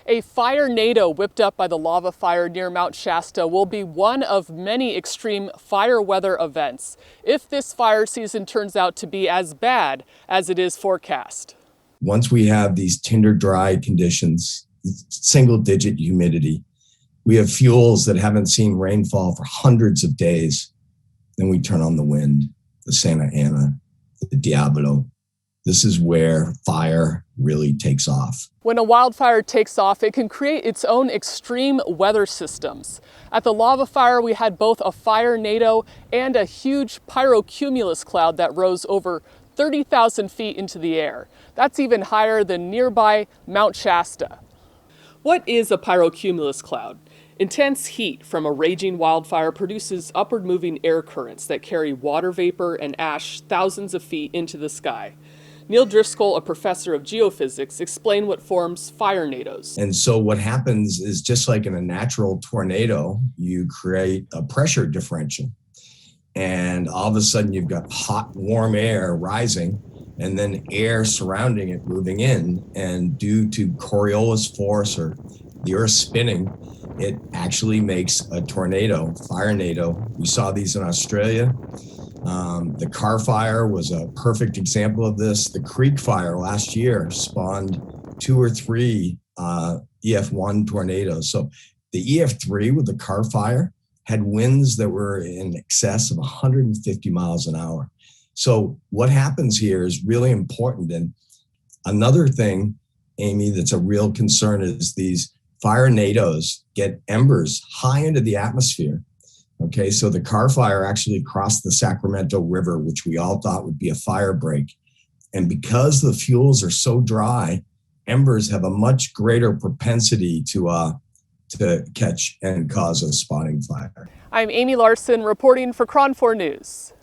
A firenado whipped up by the lava fire near Mount Shasta will be one of many extreme fire weather events if this fire season turns out to be as bad as it is forecast. Once we have these tinder-dry conditions, single-digit humidity, we have fuels that haven't seen rainfall for hundreds of days, then we turn on the wind, the Santa Ana, the Diablo. This is where fire really takes off. When a wildfire takes off, it can create its own extreme weather systems. At the lava fire, we had both a firenado and a huge pyrocumulus cloud that rose over 30,000 feet into the air. That's even higher than nearby Mount Shasta. What is a pyrocumulus cloud? Intense heat from a raging wildfire produces upward-moving air currents that carry water vapor and ash thousands of feet into the sky. Neal Driscoll, a professor of geophysics, explained what forms firenados. And so what happens is, just like in a natural tornado, you create a pressure differential. And all of a sudden you've got hot, warm air rising and then air surrounding it moving in. And due to Coriolis force, or the earth spinning, it actually makes a tornado, firenado. We saw these in Australia. The Car Fire was a perfect example of this. The Creek Fire last year spawned 2 or 3 EF1 tornadoes. So the EF3 with the Car Fire had winds that were in excess of 150 miles an hour. So what happens here is really important. And another thing, Amy, that's a real concern is these firenados get embers high into the atmosphere. Okay, so the Car Fire actually crossed the Sacramento River, which we all thought would be a fire break. And because the fuels are so dry, embers have a much greater propensity to catch and cause a spotting fire. I'm Amy Larson reporting for KRON 4 News.